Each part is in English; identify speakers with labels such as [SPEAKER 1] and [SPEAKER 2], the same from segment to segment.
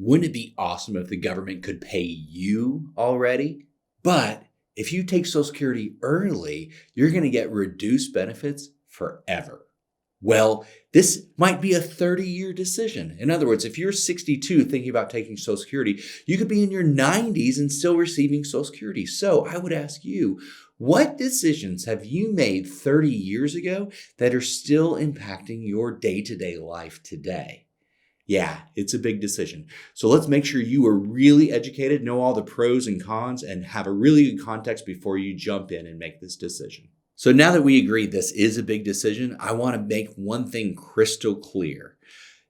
[SPEAKER 1] Wouldn't it be awesome if the government could pay you already? But if you take Social Security early, you're going to get reduced benefits forever. Well, this might be a 30-year decision. In other words, if you're 62 thinking about taking Social Security, you could be in your 90s and still receiving Social Security. So I would ask you, what decisions have you made 30 years ago that are still impacting your day-to-day life today? Yeah, it's a big decision. So let's make sure you are really educated, know all the pros and cons, and have a really good context before you jump in and make this decision. So now that we agree this is a big decision, I want to make one thing crystal clear.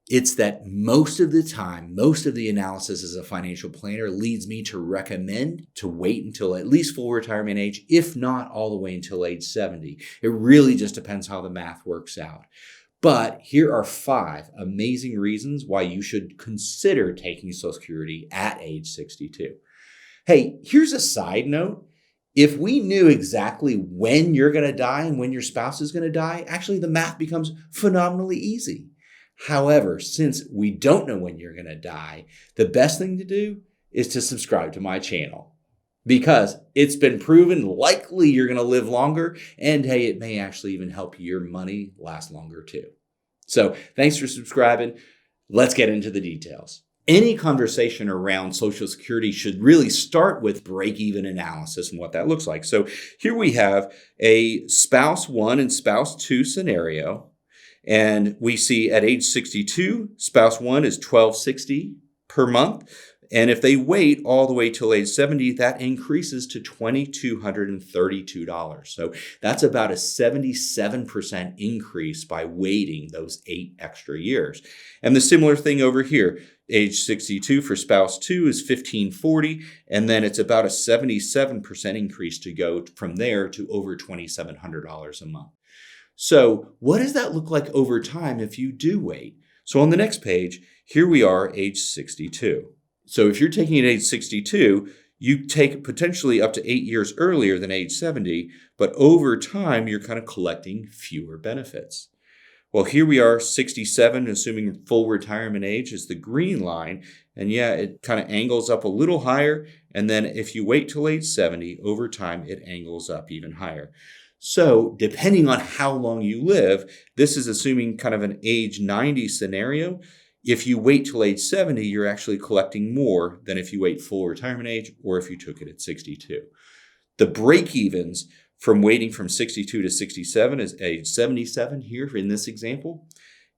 [SPEAKER 1] It's that most of the time, most of the analysis as a financial planner leads me to recommend to wait until at least full retirement age, if not all the way until age 70. It really just depends how the math works out. But here are 5 amazing reasons why you should consider taking Social Security at age 62. Hey, here's a side note. If we knew exactly when you're going to die and when your spouse is going to die, actually the math becomes phenomenally easy. However, since we don't know when you're going to die, the best thing to do is to subscribe to my channel. Because it's been proven likely you're going to live longer, and hey, it may actually even help your money last longer too. So thanks for subscribing. Let's get into the details. Any conversation around Social Security should really start with break-even analysis and what that looks like. So here we have a spouse 1 and spouse 2 scenario, and we see at age 62, spouse 1 is $1,260 per month. And if they wait all the way till age 70, that increases to $2,232. So that's about a 77% increase by waiting those 8 extra years. And the similar thing over here, age 62 for spouse 2 is $1,540. And then it's about a 77% increase to go from there to over $2,700 a month. So what does that look like over time if you do wait? So on the next page, here we are, age 62. So if you're taking at age 62, you take potentially up to 8 years earlier than age 70, but over time, you're kind of collecting fewer benefits. Well, here we are, 67, assuming full retirement age is the green line. And yeah, it kind of angles up a little higher. And then if you wait till age 70, over time, it angles up even higher. So depending on how long you live, this is assuming kind of an age 90 scenario. If you wait till age 70, you're actually collecting more than if you wait full retirement age or if you took it at 62. The break-evens from waiting from 62 to 67 is age 77 here in this example.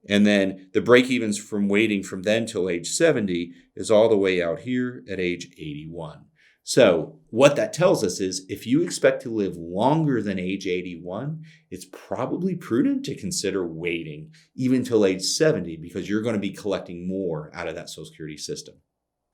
[SPEAKER 1] And then the break-evens from waiting from then till age 70 is all the way out here at age 81. So what that tells us is if you expect to live longer than age 81, it's probably prudent to consider waiting even till age 70 because you're going to be collecting more out of that Social Security system.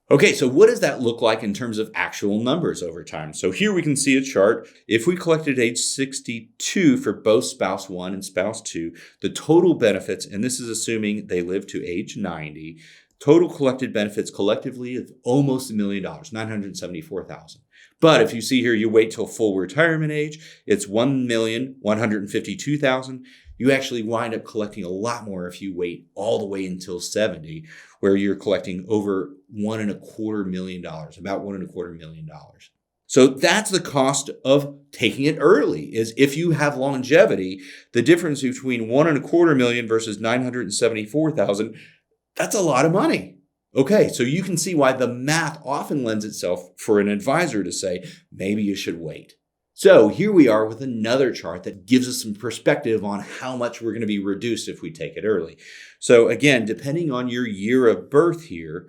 [SPEAKER 1] Okay, so what does that look like in terms of actual numbers over time? So here we can see a chart. If we collected age 62 for both spouse 1 and spouse 2, the total benefits, and this is assuming they live to age 90, total collected benefits collectively is almost $1 million, $974,000. But if you see here, you wait till full retirement age, it's $1,152,000. You actually wind up collecting a lot more if you wait all the way until 70, where you're collecting over $1.25 million, about $1.25 million. So that's the cost of taking it early, is if you have longevity, the difference between $1.25 million versus $974,000, that's a lot of money. Okay, so you can see why the math often lends itself for an advisor to say, maybe you should wait. So here we are with another chart that gives us some perspective on how much we're going to be reduced if we take it early. So again, depending on your year of birth here,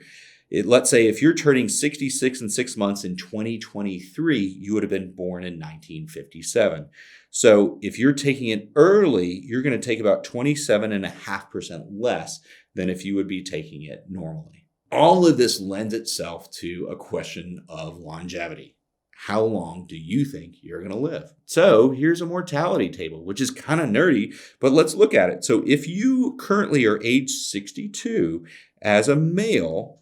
[SPEAKER 1] let's say if you're turning 66 and 6 months in 2023, you would have been born in 1957. So if you're taking it early, you're going to take about 27.5% less than if you would be taking it normally. All of this lends itself to a question of longevity. How long do you think you're going to live? So here's a mortality table, which is kind of nerdy, but let's look at it. So if you currently are age 62 as a male,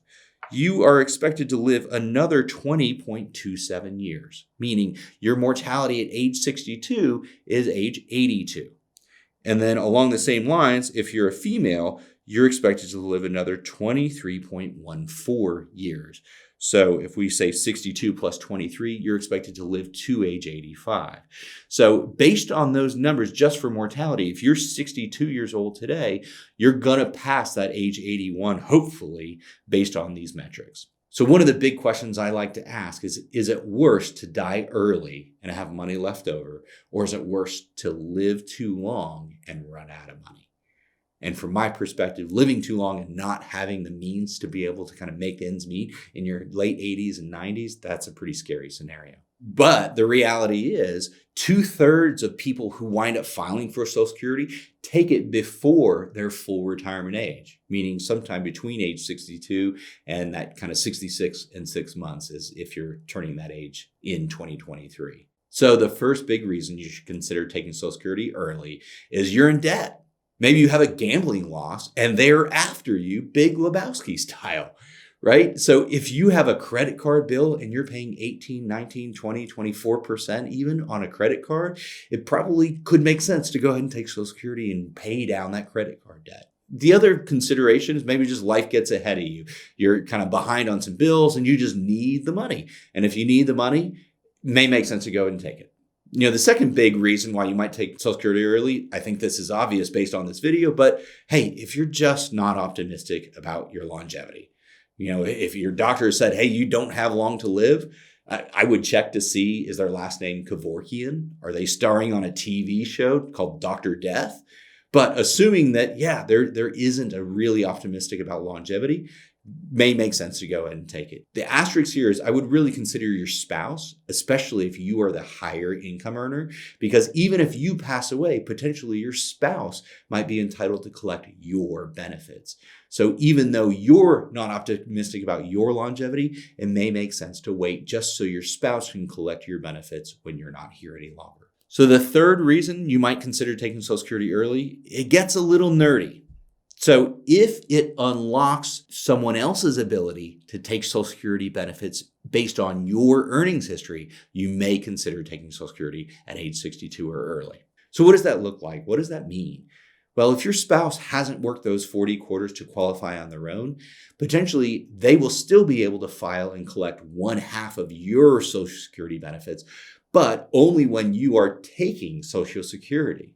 [SPEAKER 1] you are expected to live another 20.27 years, meaning your mortality at age 62 is age 82. And then along the same lines, if you're a female, you're expected to live another 23.14 years. So if we say 62 plus 23, you're expected to live to age 85. So based on those numbers, just for mortality, if you're 62 years old today, you're going to pass that age 81, hopefully, based on these metrics. So one of the big questions I like to ask is it worse to die early and have money left over, or is it worse to live too long and run out of money? And from my perspective, living too long and not having the means to be able to kind of make ends meet in your late 80s and 90s, that's a pretty scary scenario. But the reality is 2/3 of people who wind up filing for Social Security take it before their full retirement age, meaning sometime between age 62 and that kind of 66 and 6 months is if you're turning that age in 2023. So the first big reason you should consider taking Social Security early is you're in debt. Maybe you have a gambling loss and they're after you Big Lebowski style, right? So if you have a credit card bill and you're paying 18, 19, 20, 24% even on a credit card, it probably could make sense to go ahead and take Social Security and pay down that credit card debt. The other consideration is maybe just life gets ahead of you. You're kind of behind on some bills and you just need the money. And if you need the money, it may make sense to go ahead and take it. The second big reason why you might take Social Security early, I think this is obvious based on this video, but hey, if you're just not optimistic about your longevity, if your doctor said, hey, you don't have long to live, I would check to see, is their last name Kevorkian? Are they starring on a TV show called Dr. Death? But assuming that, there isn't a really optimistic about longevity, may make sense to go ahead and take it. The asterisk here is I would really consider your spouse, especially if you are the higher income earner, because even if you pass away, potentially your spouse might be entitled to collect your benefits. So even though you're not optimistic about your longevity, it may make sense to wait just so your spouse can collect your benefits when you're not here any longer. So the third reason you might consider taking Social Security early, it gets a little nerdy. So if it unlocks someone else's ability to take Social Security benefits based on your earnings history, you may consider taking Social Security at age 62 or early. So what does that look like? What does that mean? Well, if your spouse hasn't worked those 40 quarters to qualify on their own, potentially they will still be able to file and collect 1/2 of your Social Security benefits, but only when you are taking Social Security.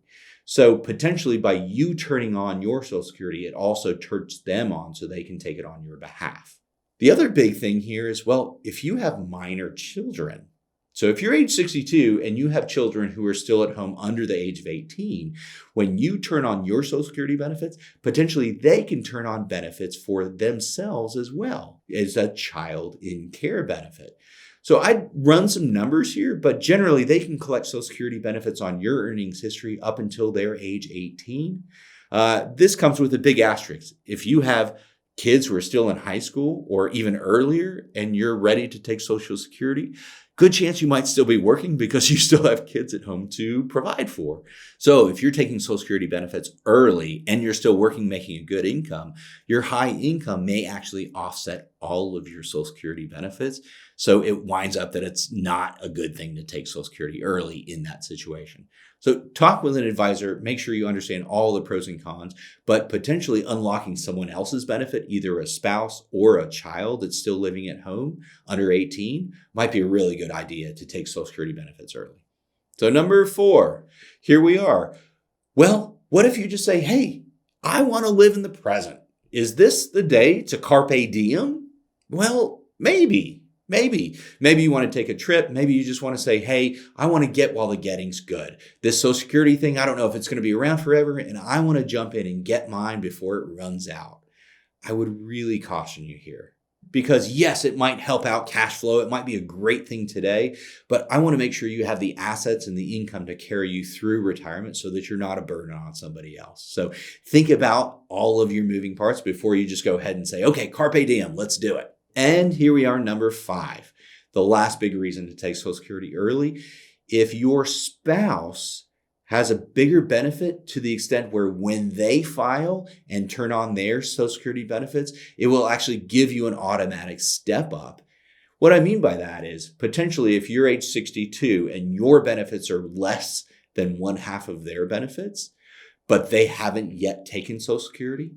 [SPEAKER 1] So potentially by you turning on your Social Security, it also turns them on so they can take it on your behalf. The other big thing here is, well, if you have minor children, so if you're age 62 and you have children who are still at home under the age of 18, when you turn on your Social Security benefits, potentially they can turn on benefits for themselves as well as a child in care benefit. So I'd run some numbers here, but generally they can collect Social Security benefits on your earnings history up until their age 18. This comes with a big asterisk. If you have kids who are still in high school or even earlier and you're ready to take Social Security, good chance you might still be working because you still have kids at home to provide for. So if you're taking Social Security benefits early and you're still working, making a good income, your high income may actually offset all of your Social Security benefits. So it winds up that it's not a good thing to take Social Security early in that situation. So talk with an advisor, make sure you understand all the pros and cons, but potentially unlocking someone else's benefit, either a spouse or a child that's still living at home under 18, might be a really good idea to take Social Security benefits early. So number 4, here we are. Well, what if you just say, hey, I want to live in the present. Is this the day to carpe diem? Well, maybe you want to take a trip. Maybe you just want to say, hey, I want to get while the getting's good. This Social Security thing, I don't know if it's going to be around forever, and I want to jump in and get mine before it runs out. I would really caution you here because yes, it might help out cash flow. It might be a great thing today, but I want to make sure you have the assets and the income to carry you through retirement so that you're not a burden on somebody else. So think about all of your moving parts before you just go ahead and say, okay, carpe diem, let's do it. And here we are, number 5, the last big reason to take Social Security early. If your spouse has a bigger benefit to the extent where when they file and turn on their Social Security benefits, it will actually give you an automatic step up. What I mean by that is potentially if you're age 62 and your benefits are less than 1/2 of their benefits, but they haven't yet taken Social Security,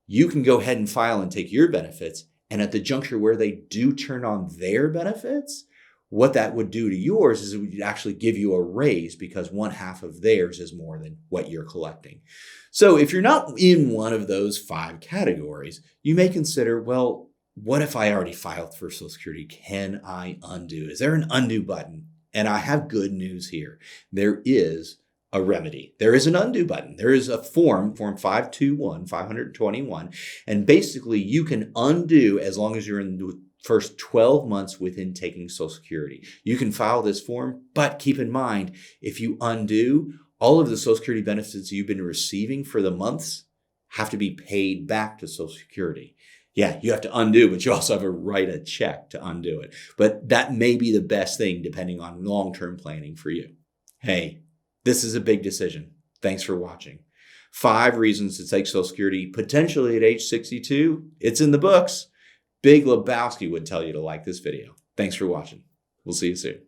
[SPEAKER 1] you can go ahead and file and take your benefits. And at the juncture where they do turn on their benefits, what that would do to yours is it would actually give you a raise because one half of theirs is more than what you're collecting. So if you're not in one of those 5 categories, you may consider, well, what if I already filed for Social Security? Can I undo? Is there an undo button? And I have good news here. There is a remedy. There is an undo button. There is a form 521, and basically you can undo as long as you're in the first 12 months within taking Social Security. You can file this form, but keep in mind, if you undo, all of the Social Security benefits you've been receiving for the months have to be paid back to Social Security. Yeah, you have to undo, but you also have to write a check to undo it. But that may be the best thing depending on long-term planning for you. Hey, this is a big decision. Thanks for watching. 5 reasons to take Social Security potentially at age 62. It's in the books. Big Lebowski would tell you to like this video. Thanks for watching. We'll see you soon.